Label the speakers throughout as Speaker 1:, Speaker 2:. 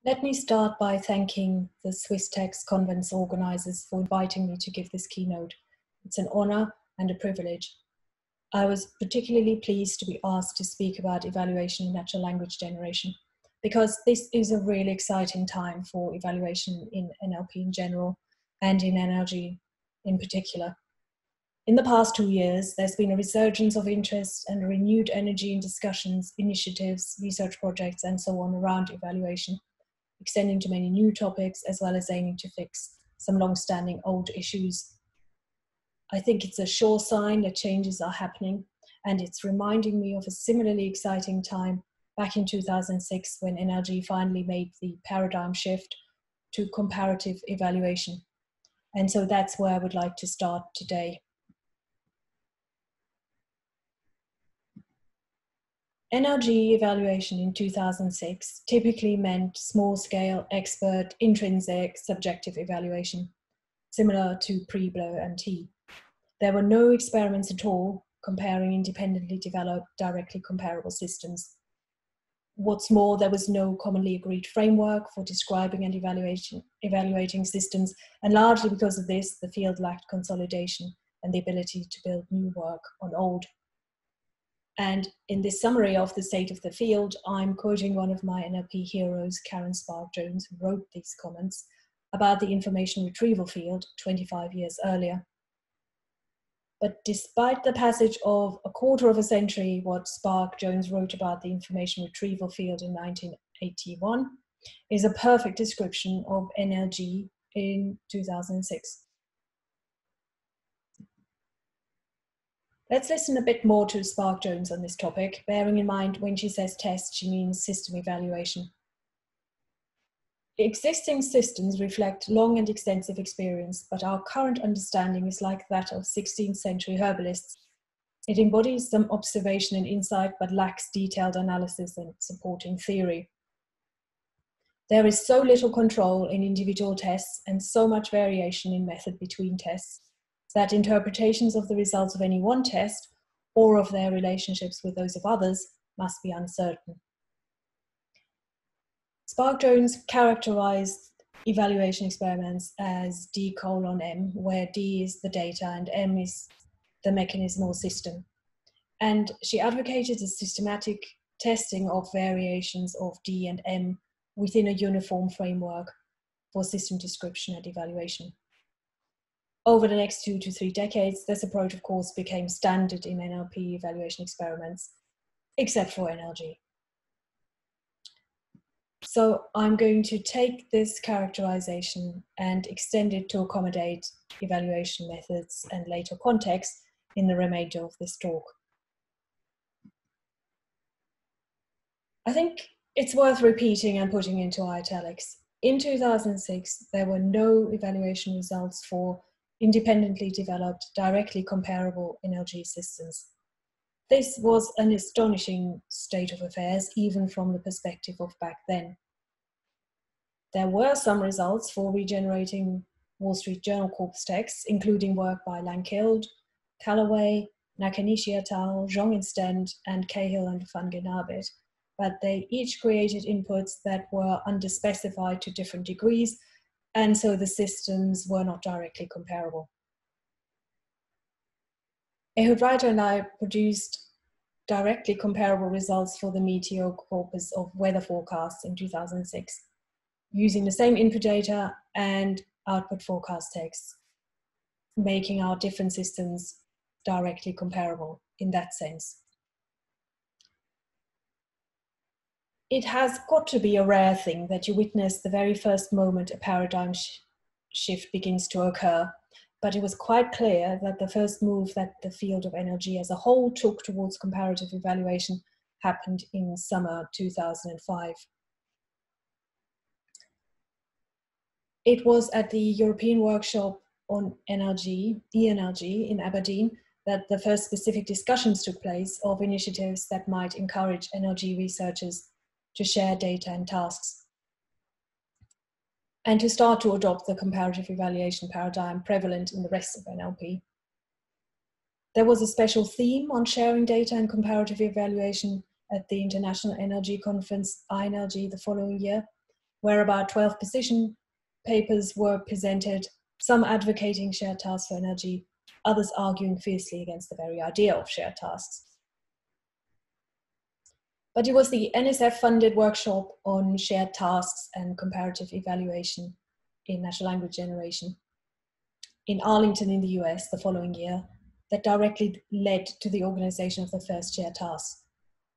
Speaker 1: Let me start by thanking the Swiss Tax Conference organizers for inviting me to give this keynote. It's an honor and a privilege. I was particularly pleased to be asked to speak about evaluation in natural language generation, because this is a really exciting time for evaluation in NLP in general and in NLG in particular. In the past 2 years, there's been a resurgence of interest and renewed energy in discussions, initiatives, research projects, and so on around evaluation, extending to many new topics, as well as aiming to fix some long-standing old issues. I think it's a sure sign that changes are happening, and it's reminding me of a similarly exciting time back in 2006 when NLG finally made the paradigm shift to comparative evaluation. And so that's where I would like to start today. NLG evaluation in 2006 typically meant small-scale, expert, intrinsic, subjective evaluation, similar to pre-Blow and T. There were no experiments at all comparing independently developed, directly comparable systems. What's more, there was no commonly agreed framework for describing and evaluating systems, and largely because of this, the field lacked consolidation and the ability to build new work on old. And in this summary of the state of the field, I'm quoting one of my NLP heroes, Karen Spark-Jones, who wrote these comments about the information retrieval field 25 years earlier. But despite the passage of a quarter of a century, what Spark-Jones wrote about the information retrieval field in 1981 is a perfect description of NLG in 2006. Let's listen a bit more to Spark-Jones on this topic, bearing in mind when she says test, she means system evaluation. Existing systems reflect long and extensive experience, but our current understanding is like that of 16th century herbalists. It embodies some observation and insight, but lacks detailed analysis and supporting theory. There is so little control in individual tests and so much variation in method between tests that interpretations of the results of any one test or of their relationships with those of others must be uncertain. Spark-Jones characterized evaluation experiments as D:(M), where D is the data and M is the mechanism or system. And she advocated a systematic testing of variations of D and M within a uniform framework for system description and evaluation. Over the next 2 to 3 decades, this approach, of course, became standard in NLP evaluation experiments, except for NLG. So I'm going to take this characterization and extend it to accommodate evaluation methods and later context in the remainder of this talk. I think it's worth repeating and putting into italics. In 2006, there were no evaluation results for independently developed, directly comparable NLG systems. This was an astonishing state of affairs, even from the perspective of back then. There were some results for regenerating Wall Street Journal corpus texts, including work by Lankild, Callaway, Nakanishi et al., Zhong and Stent, and Cahill and van Genabit, but they each created inputs that were underspecified to different degrees, and so the systems were not directly comparable. Ehud Reiter and I produced directly comparable results for the Meteor corpus of weather forecasts in 2006, using the same input data and output forecast texts, making our different systems directly comparable in that sense. It has got to be a rare thing that you witness the very first moment a paradigm shift begins to occur, but it was quite clear that the first move that the field of NLG as a whole took towards comparative evaluation happened in summer 2005. It was at the European Workshop on NLG, ENLG, in Aberdeen, that the first specific discussions took place of initiatives that might encourage NLG researchers to share data and tasks, and to start to adopt the comparative evaluation paradigm prevalent in the rest of NLP. There was a special theme on sharing data and comparative evaluation at the International NLG Conference, INLG, the following year, where about 12 position papers were presented, some advocating shared tasks for energy, others arguing fiercely against the very idea of shared tasks. But it was the NSF-funded workshop on shared tasks and comparative evaluation in natural language generation in Arlington in the US the following year that directly led to the organization of the first shared task.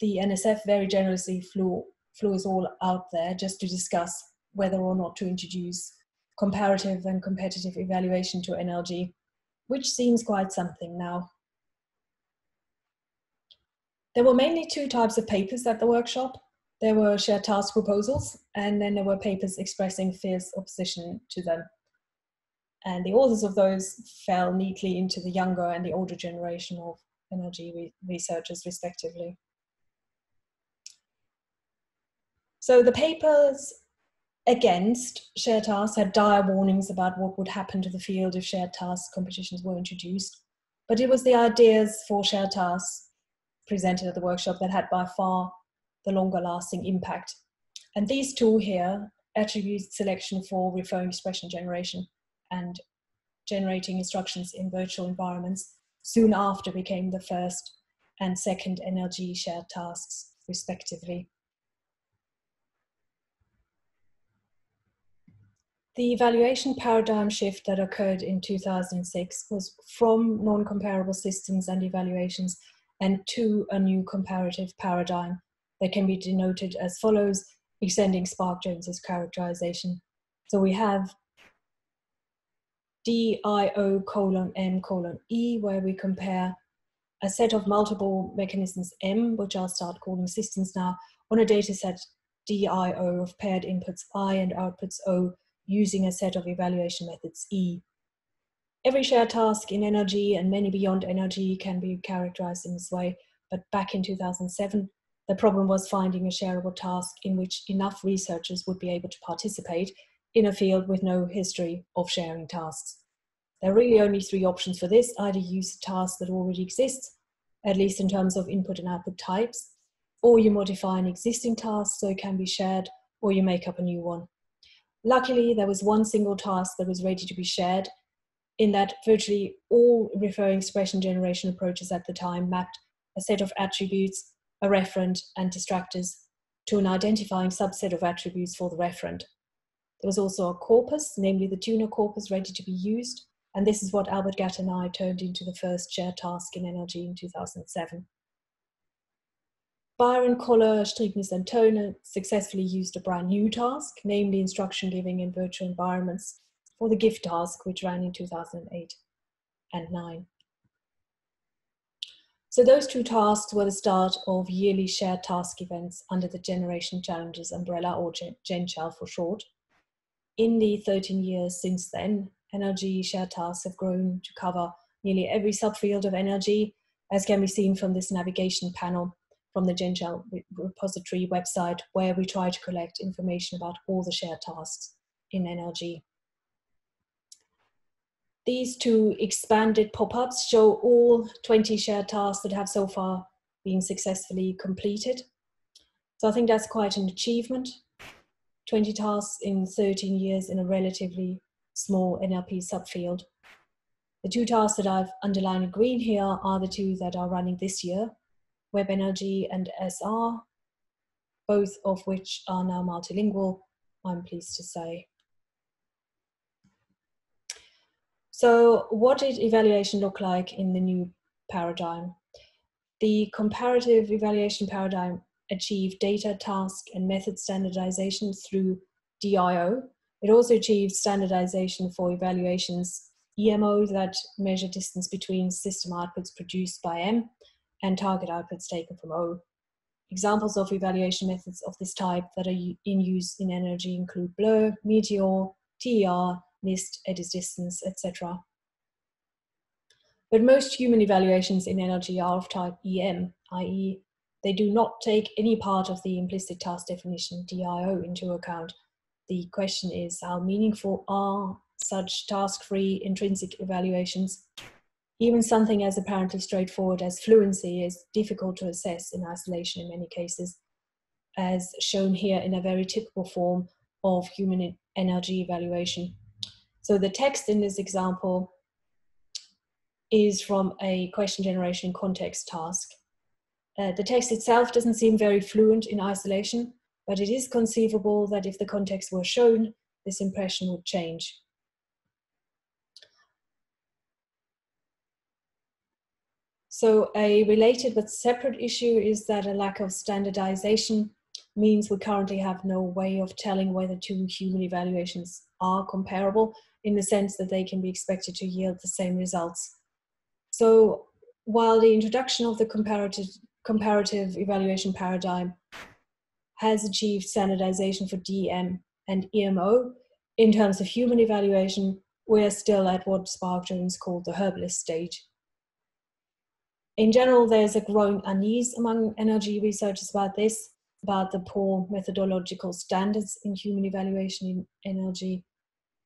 Speaker 1: The NSF very generously flew us all out there just to discuss whether or not to introduce comparative and competitive evaluation to NLG, which seems quite something now. There were mainly two types of papers at the workshop. There were shared task proposals, and then there were papers expressing fierce opposition to them. And the authors of those fell neatly into the younger and the older generation of energy researchers, respectively. So the papers against shared tasks had dire warnings about what would happen to the field if shared task competitions were introduced. But it was the ideas for shared tasks presented at the workshop that had by far the longer lasting impact. And these two here, attribute selection for referring expression generation and generating instructions in virtual environments, soon after became the first and second NLG shared tasks, respectively. The evaluation paradigm shift that occurred in 2006 was from non-comparable systems and evaluations and to a new comparative paradigm that can be denoted as follows, extending Spark-Jones's characterization. So we have DIO:M:E, where we compare a set of multiple mechanisms M, which I'll start calling systems now, on a data set DIO of paired inputs I and outputs O, using a set of evaluation methods E. Every shared task in NLG and many beyond NLG can be characterized in this way, but back in 2007, the problem was finding a shareable task in which enough researchers would be able to participate in a field with no history of sharing tasks. There are really only three options for this: either use a task that already exists, at least in terms of input and output types, or you modify an existing task so it can be shared, or you make up a new one. Luckily, there was one single task that was ready to be shared, in that virtually all referring expression generation approaches at the time mapped a set of attributes, a referent, and distractors to an identifying subset of attributes for the referent. There was also a corpus, namely the tuner corpus, ready to be used, and this is what Albert Gatt and I turned into the first shared task in NLG in 2007. Byron, Koller, Striegnis, and Toner successfully used a brand new task, namely instruction giving in virtual environments, for the GIFT task, which ran in 2008 and 2009. So those two tasks were the start of yearly shared task events under the Generation Challenges umbrella, or GenChal for short. In the 13 years since then, NLG shared tasks have grown to cover nearly every subfield of NLG, as can be seen from this navigation panel from the GenChal repository website, where we try to collect information about all the shared tasks in NLG. These two expanded pop-ups show all 20 shared tasks that have so far been successfully completed. So I think that's quite an achievement. 20 tasks in 13 years in a relatively small NLP subfield. The two tasks that I've underlined in green here are the two that are running this year, WebNLG and SR, both of which are now multilingual, I'm pleased to say. So what did evaluation look like in the new paradigm? The comparative evaluation paradigm achieved data, task, and method standardization through DIO. It also achieved standardization for evaluations EMO that measure distance between system outputs produced by M and target outputs taken from O. Examples of evaluation methods of this type that are in use in NLG include blur, meteor, TER, NIST, EDIS-distance, etc. But most human evaluations in NLG are of type EM, i.e. they do not take any part of the implicit task definition DIO into account. The question is, how meaningful are such task-free intrinsic evaluations? Even something as apparently straightforward as fluency is difficult to assess in isolation in many cases, as shown here in a very typical form of human energy evaluation. So the text in this example is from a question generation context task. The text itself doesn't seem very fluent in isolation, but it is conceivable that if the context were shown, this impression would change. So a related but separate issue is that a lack of standardization means we currently have no way of telling whether two human evaluations are comparable, in the sense that they can be expected to yield the same results. So while the introduction of the comparative evaluation paradigm has achieved standardization for DM and EMO, in terms of human evaluation, we are still at what Spark Jones called the herbalist stage. In general, there's a growing unease among NLG researchers about this, about the poor methodological standards in human evaluation in NLG,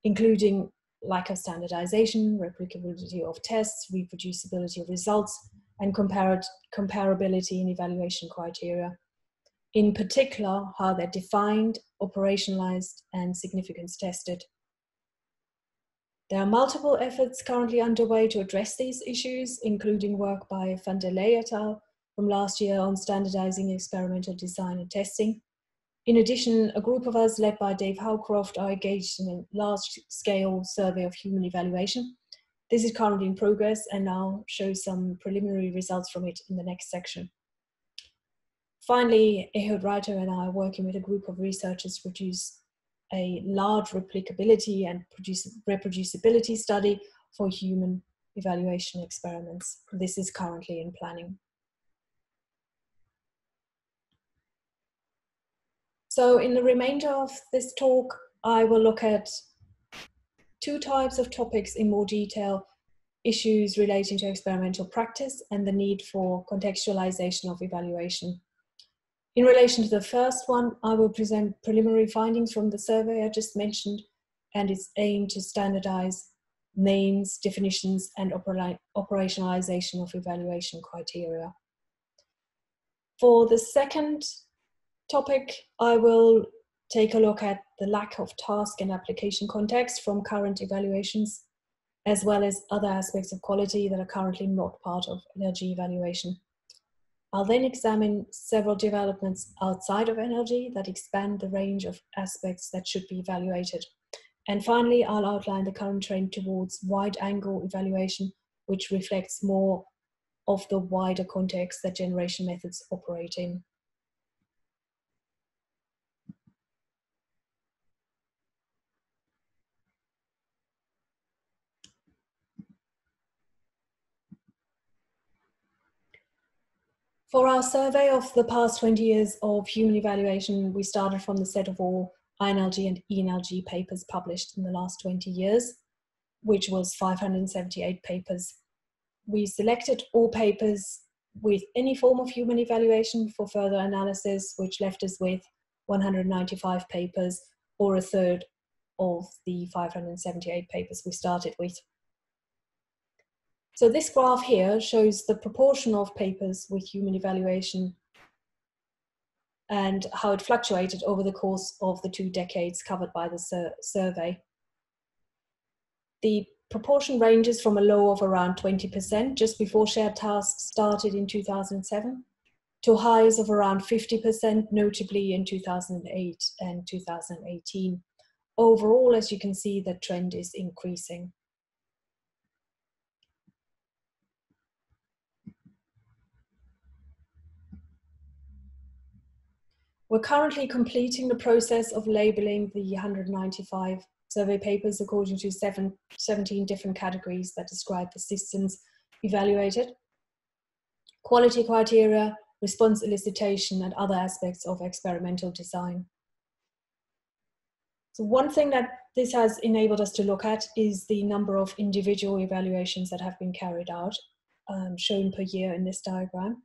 Speaker 1: including lack of standardization, replicability of tests, reproducibility of results, and comparability in evaluation criteria. In particular, how they're defined, operationalized, and significance tested. There are multiple efforts currently underway to address these issues, including work by van der Leyen et al. From last year on standardizing experimental design and testing. In addition, a group of us led by Dave Howcroft are engaged in a large-scale survey of human evaluation. This is currently in progress and now shows some preliminary results from it in the next section. Finally, Ehud Reiter and I are working with a group of researchers to produce a large replicability and reproducibility study for human evaluation experiments. This is currently in planning. So in the remainder of this talk, I will look at two types of topics in more detail: issues relating to experimental practice and the need for contextualization of evaluation. In relation to the first one, I will present preliminary findings from the survey I just mentioned and its aim to standardize names, definitions, and operationalization of evaluation criteria. For the second topic, I will take a look at the lack of task and application context from current evaluations, as well as other aspects of quality that are currently not part of NLG evaluation. I'll then examine several developments outside of NLG that expand the range of aspects that should be evaluated. And finally, I'll outline the current trend towards wide-angle evaluation, which reflects more of the wider context that generation methods operate in. For our survey of the past 20 years of human evaluation, we started from the set of all INLG and ENLG papers published in the last 20 years, which was 578 papers. We selected all papers with any form of human evaluation for further analysis, which left us with 195 papers, or a third of the 578 papers we started with. So this graph here shows the proportion of papers with human evaluation and how it fluctuated over the course of the 2 decades covered by the survey. The proportion ranges from a low of around 20% just before shared tasks started in 2007 to highs of around 50%, notably in 2008 and 2018. Overall, as you can see, the trend is increasing. We're currently completing the process of labeling the 195 survey papers according to 17 different categories that describe the systems evaluated, quality criteria, response elicitation, and other aspects of experimental design. So one thing that this has enabled us to look at is the number of individual evaluations that have been carried out, shown per year in this diagram.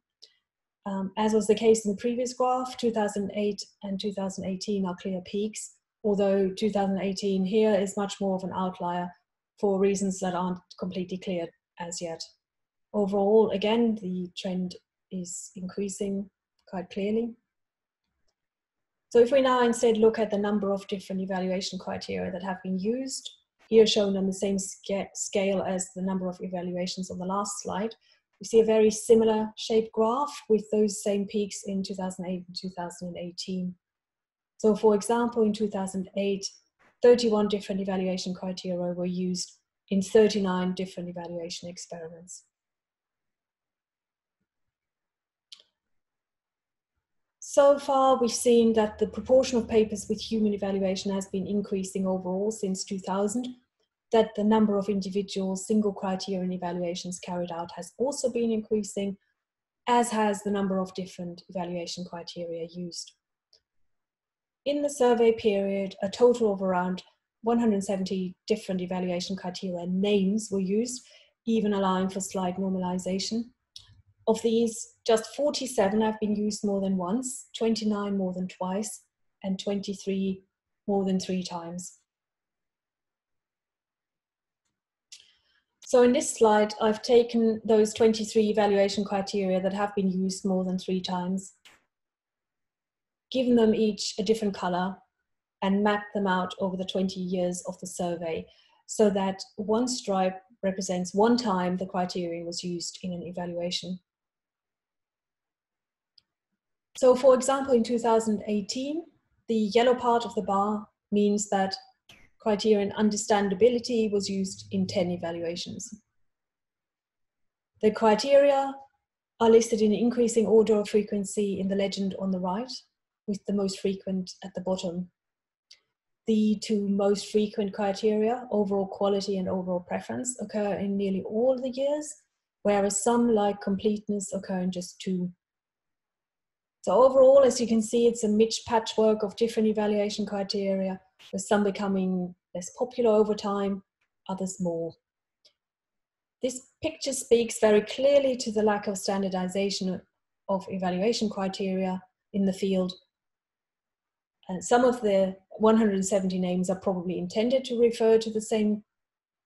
Speaker 1: As was the case in the previous graph, 2008 and 2018 are clear peaks, although 2018 here is much more of an outlier for reasons that aren't completely clear as yet. Overall, again, the trend is increasing quite clearly. So if we now instead look at the number of different evaluation criteria that have been used, here shown on the same scale as the number of evaluations on the last slide, we see a very similar shaped graph with those same peaks in 2008 and 2018. So for example, in 2008, 31 different evaluation criteria were used in 39 different evaluation experiments. So far, we've seen that the proportion of papers with human evaluation has been increasing overall since 2000, that the number of individual single criterion evaluations carried out has also been increasing, as has the number of different evaluation criteria used. In the survey period, a total of around 170 different evaluation criteria names were used, even allowing for slight normalization. Of these, just 47 have been used more than once, 29 more than twice, and 23 more than 3 times. So in this slide, I've taken those 23 evaluation criteria that have been used more than 3 times, given them each a different color, and mapped them out over the 20 years of the survey, so that one stripe represents one time the criterion was used in an evaluation. So for example, in 2018, the yellow part of the bar means that criterion understandability was used in 10 evaluations. The criteria are listed in increasing order of frequency in the legend on the right, with the most frequent at the bottom. The 2 most frequent criteria, overall quality and overall preference, occur in nearly all the years, whereas some, like completeness, occur in just 2. So overall, as you can see, it's a mixed patchwork of different evaluation criteria, with some becoming less popular over time, others more. This picture speaks very clearly to the lack of standardization of evaluation criteria in the field. And some of the 170 names are probably intended to refer to the same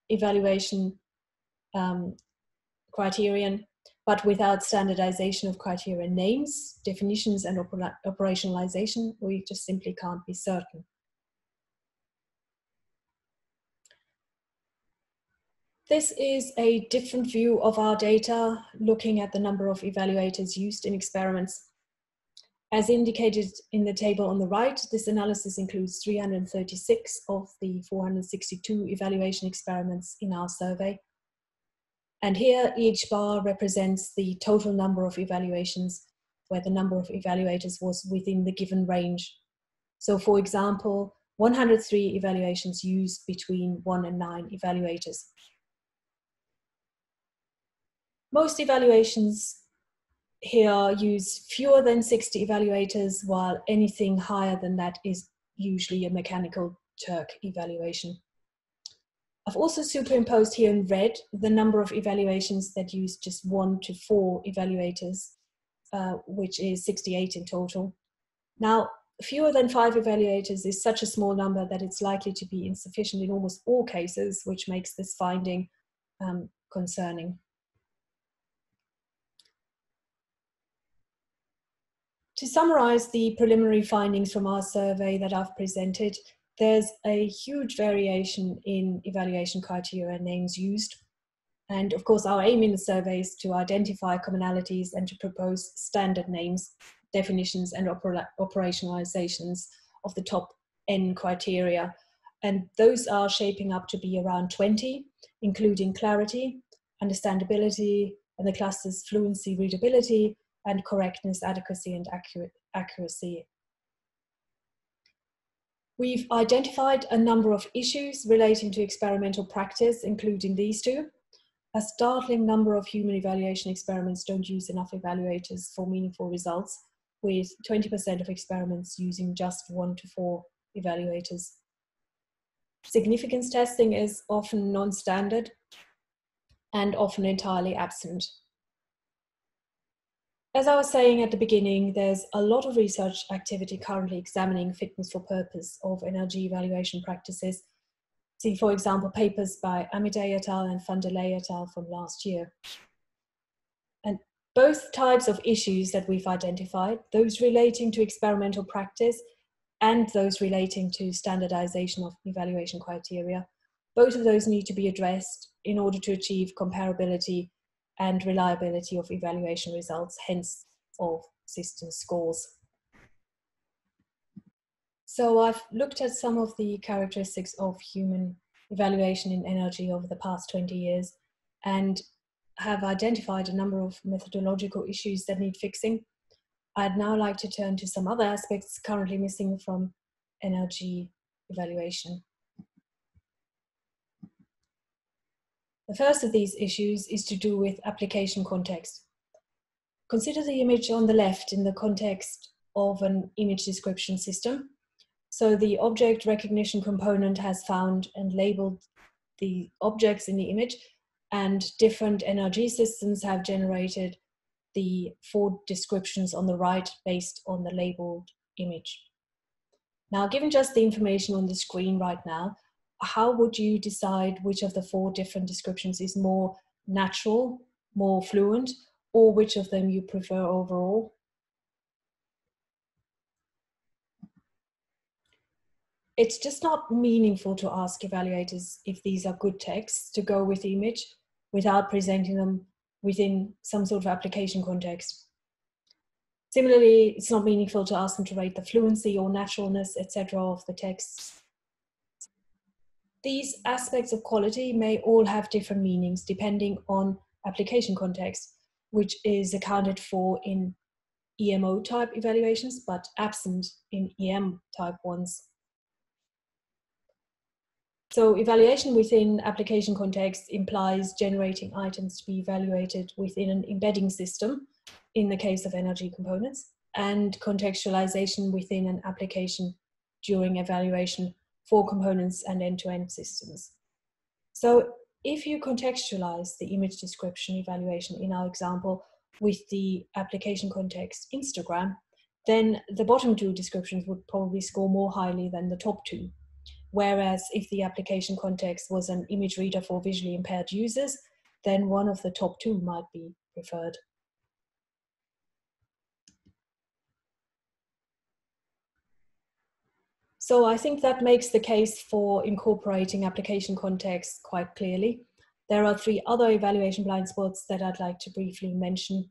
Speaker 1: evaluation criterion, but without standardization of criteria names, definitions, and operationalization, we just simply can't be certain. This is a different view of our data, looking at the number of evaluators used in experiments. As indicated in the table on the right, this analysis includes 336 of the 462 evaluation experiments in our survey. And here, each bar represents the total number of evaluations where the number of evaluators was within the given range. So for example, 103 evaluations used between 1 and 9 evaluators. Most evaluations here use fewer than 60 evaluators, while anything higher than that is usually a mechanical Turk evaluation. I've also superimposed here in red the number of evaluations that use just 1 to 4 evaluators, which is 68 in total. Now, fewer than 5 evaluators is such a small number that it's likely to be insufficient in almost all cases, which makes this finding concerning. To summarize the preliminary findings from our survey that I've presented, there's a huge variation in evaluation criteria names used. And of course, our aim in the survey is to identify commonalities and to propose standard names, definitions, and operationalizations of the top N criteria. And those are shaping up to be around 20, including clarity, understandability, and the clusters fluency, readability, and correctness, adequacy, and accuracy. We've identified a number of issues relating to experimental practice, including these 2. A startling number of human evaluation experiments don't use enough evaluators for meaningful results, with 20% of experiments using just 1 to 4 evaluators. Significance testing is often non-standard and often entirely absent. As I was saying at the beginning, there's a lot of research activity currently examining fitness for purpose of NRG evaluation practices. See, for example, papers by Amidei et al. And van der Leij et al. From last year. And both types of issues that we've identified, those relating to experimental practice and those relating to standardization of evaluation criteria. Both of those need to be addressed in order to achieve comparability and reliability of evaluation results, hence of system scores. So I've looked at some of the characteristics of human evaluation in energy over the past 20 years and have identified a number of methodological issues that need fixing. I'd now like to turn to some other aspects currently missing from energy evaluation. The first of these issues is to do with application context. Consider the image on the left in the context of an image description system. So the object recognition component has found and labeled the objects in the image, and different NRG systems have generated the 4 descriptions on the right based on the labeled image. Now, given just the information on the screen right now, how would you decide which of the 4 different descriptions is more natural, more fluent, or which of them you prefer overall? It's just not meaningful to ask evaluators if these are good texts to go with the image without presenting them within some sort of application context. Similarly, it's not meaningful to ask them to rate the fluency or naturalness, etc. of the texts. These aspects of quality may all have different meanings depending on application context, which is accounted for in EMO type evaluations, but absent in EM type ones. So evaluation within application context implies generating items to be evaluated within an embedding system, in the case of energy components, and contextualization within an application during evaluation for components and end-to-end systems. So if you contextualize the image description evaluation in our example with the application context Instagram, then the bottom 2 descriptions would probably score more highly than the top 2. Whereas if the application context was an image reader for visually impaired users, then one of the top 2 might be preferred. So I think that makes the case for incorporating application context quite clearly. There are 3 other evaluation blind spots that I'd like to briefly mention.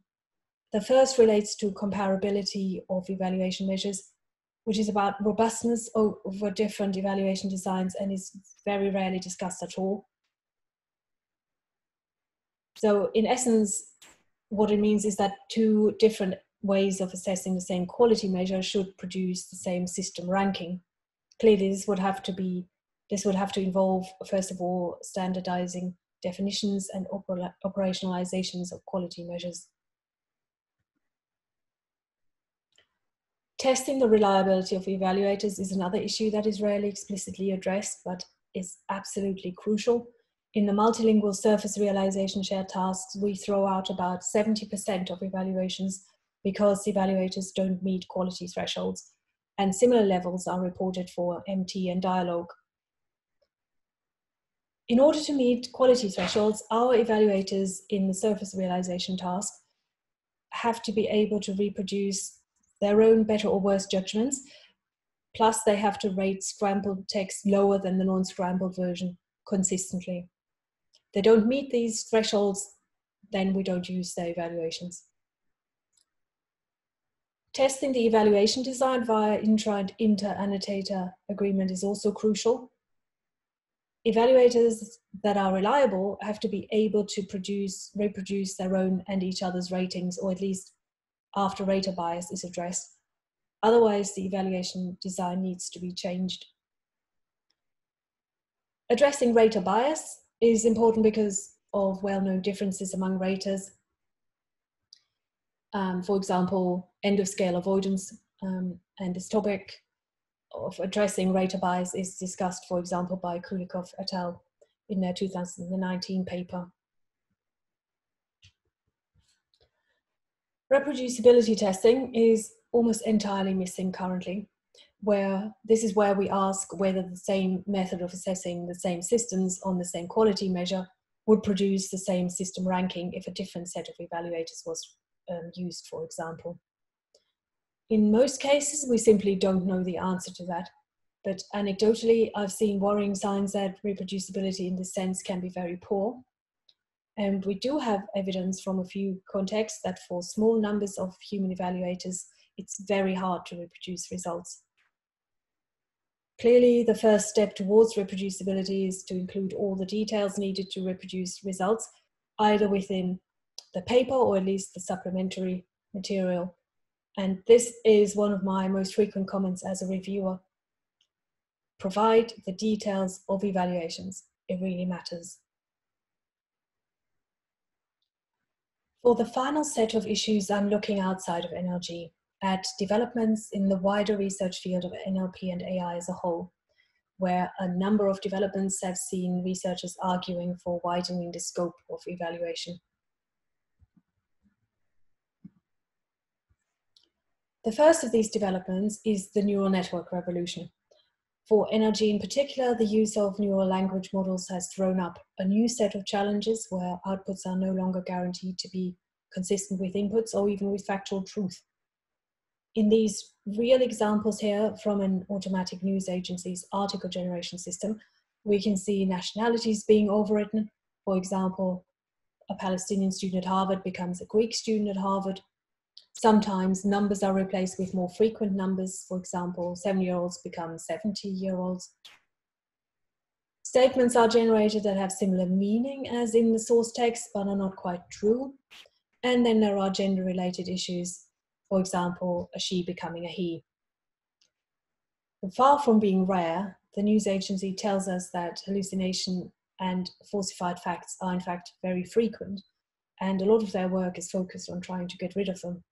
Speaker 1: The first relates to comparability of evaluation measures, which is about robustness over different evaluation designs and is very rarely discussed at all. So in essence, what it means is that 2 different ways of assessing the same quality measure should produce the same system ranking. Clearly, this would have to involve, first of all, standardizing definitions and operationalizations of quality measures. Testing the reliability of evaluators is another issue that is rarely explicitly addressed, but is absolutely crucial. In the multilingual surface realization shared tasks, we throw out about 70% of evaluations because evaluators don't meet quality thresholds, and similar levels are reported for MT and dialogue. In order to meet quality thresholds, our evaluators in the surface realization task have to be able to reproduce their own better or worse judgments, plus they have to rate scrambled text lower than the non-scrambled version consistently. If they don't meet these thresholds, then we don't use their evaluations. Testing the evaluation design via intra and inter-annotator agreement is also crucial. Evaluators that are reliable have to be able to reproduce their own and each other's ratings, or at least after rater bias is addressed. Otherwise, the evaluation design needs to be changed. Addressing rater bias is important because of well-known differences among raters. For example, end-of-scale avoidance, and this topic of addressing rater bias is discussed, for example, by Kulikov et al. In their 2019 paper. Reproducibility testing is almost entirely missing currently, this is where we ask whether the same method of assessing the same systems on the same quality measure would produce the same system ranking if a different set of evaluators was used, for example. In most cases, we simply don't know the answer to that. But anecdotally, I've seen worrying signs that reproducibility in this sense can be very poor. And we do have evidence from a few contexts that for small numbers of human evaluators, it's very hard to reproduce results. Clearly, the first step towards reproducibility is to include all the details needed to reproduce results, either within the paper or at least the supplementary material. And this is one of my most frequent comments as a reviewer. Provide the details of evaluations. It really matters. For the final set of issues, I'm looking outside of NLG at developments in the wider research field of NLP and AI as a whole, where a number of developments have seen researchers arguing for widening the scope of evaluation. The first of these developments is the neural network revolution. For NLG in particular, the use of neural language models has thrown up a new set of challenges where outputs are no longer guaranteed to be consistent with inputs or even with factual truth. In these real examples here from an automatic news agency's article generation system, we can see nationalities being overwritten. For example, a Palestinian student at Harvard becomes a Greek student at Harvard. Sometimes numbers are replaced with more frequent numbers. For example, 7-year-olds become 70-year-olds. Statements are generated that have similar meaning as in the source text, but are not quite true. And then there are gender-related issues. For example, a she becoming a he. Far from being rare, the news agency tells us that hallucination and falsified facts are in fact very frequent, and a lot of their work is focused on trying to get rid of them.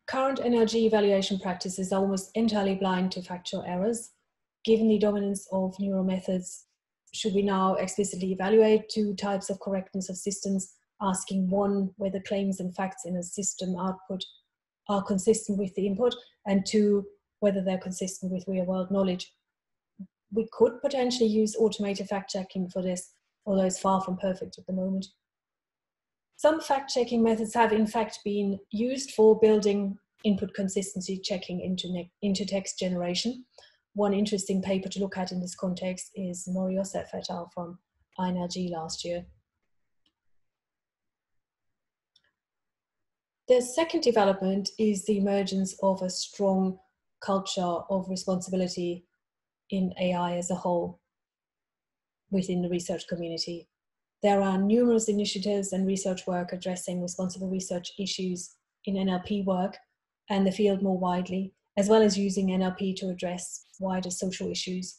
Speaker 1: Current NLG evaluation practice is almost entirely blind to factual errors. Given the dominance of neural methods, should we now explicitly evaluate two types of correctness of systems, asking one, whether claims and facts in a system output are consistent with the input, and two, whether they're consistent with real-world knowledge? We could potentially use automated fact-checking for this, although it's far from perfect at the moment. Some fact-checking methods have in fact been used for building input consistency checking into text generation. One interesting paper to look at in this context is Moriosa et al. From INLG last year. The second development is the emergence of a strong culture of responsibility in AI as a whole within the research community. There are numerous initiatives and research work addressing responsible research issues in NLP work and the field more widely, as well as using NLP to address wider social issues.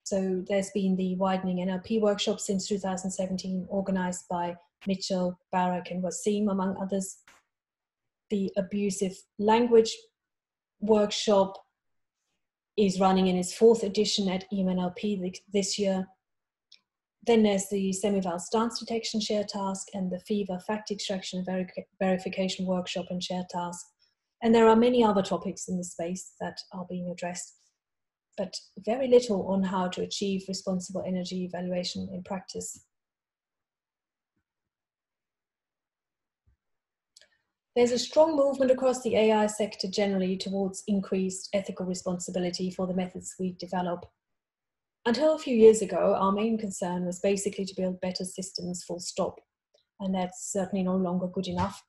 Speaker 1: So there's been the Widening NLP workshop since 2017, organized by Mitchell, Barak, and Wasim, among others. The abusive language workshop is running in its 4th edition at EMNLP this year. Then there's the semi-val stance detection share task and the fever fact extraction and verification workshop and share task. And there are many other topics in the space that are being addressed, but very little on how to achieve responsible energy evaluation in practice. There's a strong movement across the AI sector generally towards increased ethical responsibility for the methods we develop. Until a few years ago, our main concern was basically to build better systems, full stop, and that's certainly no longer good enough.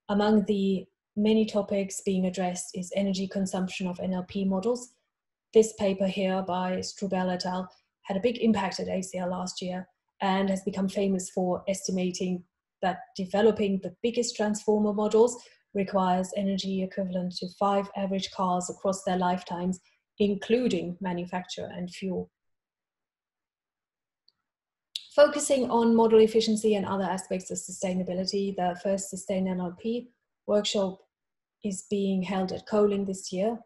Speaker 1: Among the many topics being addressed is energy consumption of NLP models. This paper here by Strubel et al. Had a big impact at ACL last year and has become famous for estimating that developing the biggest transformer models requires energy equivalent to 5 average cars across their lifetimes, including manufacture and fuel. Focusing on model efficiency and other aspects of sustainability, the first Sustain NLP workshop is being held at Colin this year.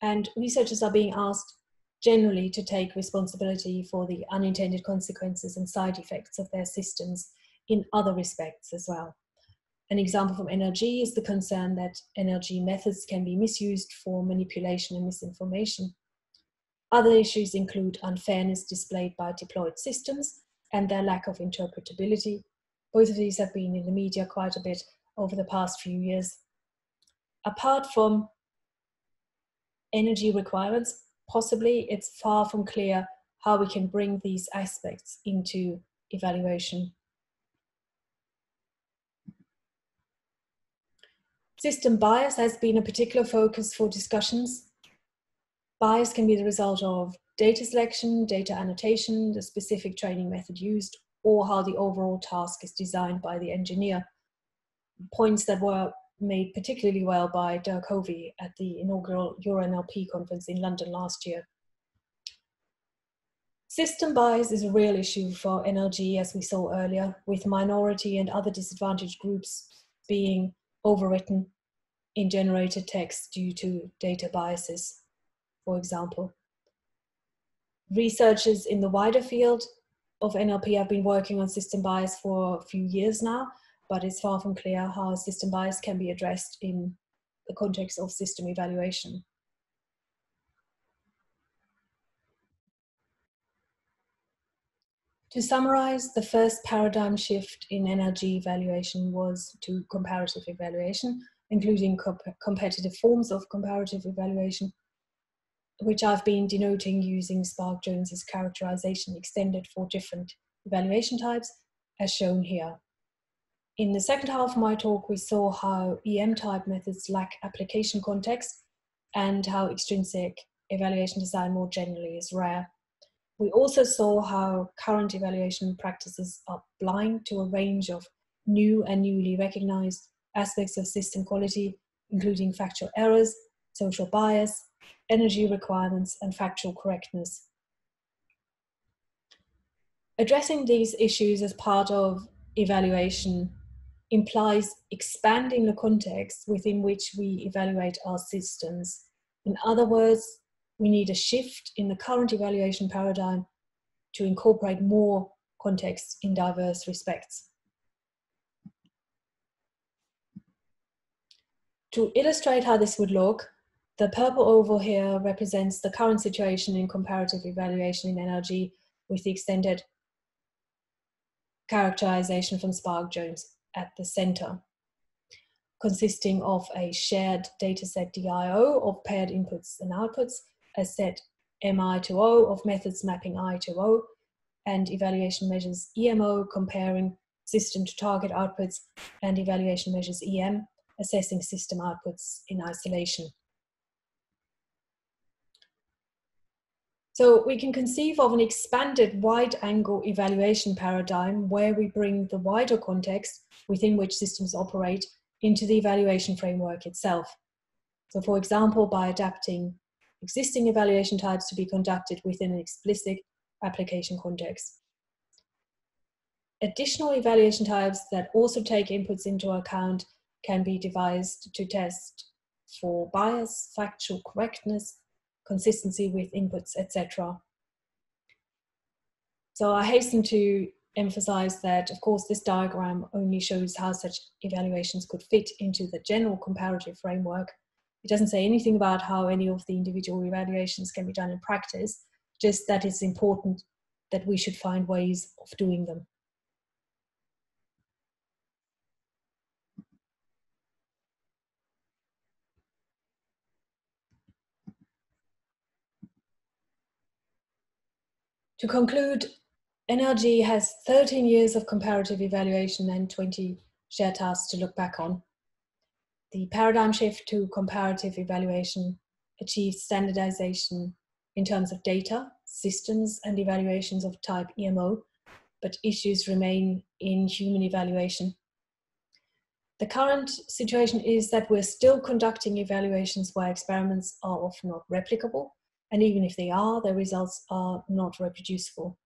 Speaker 1: And researchers are being asked generally to take responsibility for the unintended consequences and side effects of their systems in other respects as well. An example from NLG is the concern that NLG methods can be misused for manipulation and misinformation. Other issues include unfairness displayed by deployed systems and their lack of interpretability. Both of these have been in the media quite a bit over the past few years. Apart from energy requirements, possibly it's far from clear how we can bring these aspects into evaluation. System bias has been a particular focus for discussions. Bias can be the result of data selection, data annotation, the specific training method used, or how the overall task is designed by the engineer. Points that were made particularly well by Dirk Hovey at the inaugural EuroNLP conference in London last year. System bias is a real issue for NLG, as we saw earlier, with minority and other disadvantaged groups being overwritten in generated text due to data biases, for example. Researchers in the wider field of NLP have been working on system bias for a few years now, but it's far from clear how system bias can be addressed in the context of system evaluation. To summarize, the first paradigm shift in NLG evaluation was to comparative evaluation, including competitive forms of comparative evaluation, which I've been denoting using Spark-Jones's characterization extended for different evaluation types, as shown here. In the second half of my talk, we saw how EM-type methods lack application context and how extrinsic evaluation design more generally is rare. We also saw how current evaluation practices are blind to a range of new and newly recognized aspects of system quality, including factual errors, social bias, energy requirements, and factual correctness. Addressing these issues as part of evaluation implies expanding the context within which we evaluate our systems. In other words, we need a shift in the current evaluation paradigm to incorporate more context in diverse respects. To illustrate how this would look, the purple oval here represents the current situation in comparative evaluation in NLG with the extended characterization from Spark-Jones at the center, consisting of a shared dataset DIO of paired inputs and outputs, a set MI to O of methods mapping I to O, and evaluation measures EMO comparing system to target outputs, and evaluation measures EM assessing system outputs in isolation. So we can conceive of an expanded wide-angle evaluation paradigm where we bring the wider context within which systems operate into the evaluation framework itself. So for example, by adapting existing evaluation types to be conducted within an explicit application context. Additional evaluation types that also take inputs into account can be devised to test for bias, factual correctness, consistency with inputs, etc. So I hasten to emphasize that, of course, this diagram only shows how such evaluations could fit into the general comparative framework. It doesn't say anything about how any of the individual evaluations can be done in practice, just that it's important that we should find ways of doing them. To conclude, NLG has 13 years of comparative evaluation and 20 shared tasks to look back on. The paradigm shift to comparative evaluation achieved standardization in terms of data, systems, and evaluations of type EMO, but issues remain in human evaluation. The current situation is that we're still conducting evaluations where experiments are often not replicable, and even if they are, their results are not reproducible.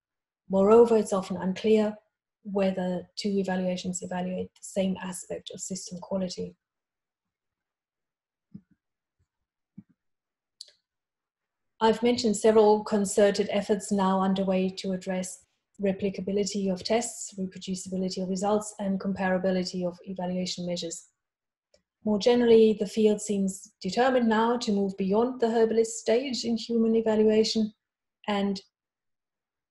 Speaker 1: Moreover, it's often unclear whether two evaluations evaluate the same aspect of system quality. I've mentioned several concerted efforts now underway to address replicability of tests, reproducibility of results, and comparability of evaluation measures. More generally, the field seems determined now to move beyond the herbalist stage in human evaluation and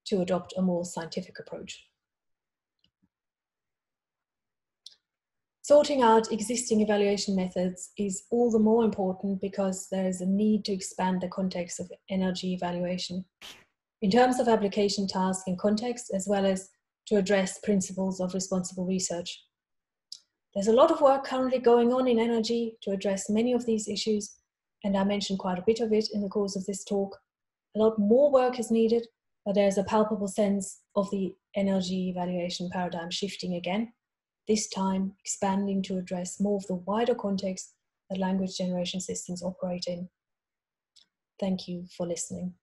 Speaker 1: to adopt a more scientific approach. Sorting out existing evaluation methods is all the more important because there is a need to expand the context of energy evaluation in terms of application task and context, as well as to address principles of responsible research. There's a lot of work currently going on in energy to address many of these issues, and I mentioned quite a bit of it in the course of this talk. A lot more work is needed, but there's a palpable sense of the energy evaluation paradigm shifting again, this time expanding to address more of the wider context that language generation systems operate in. Thank you for listening.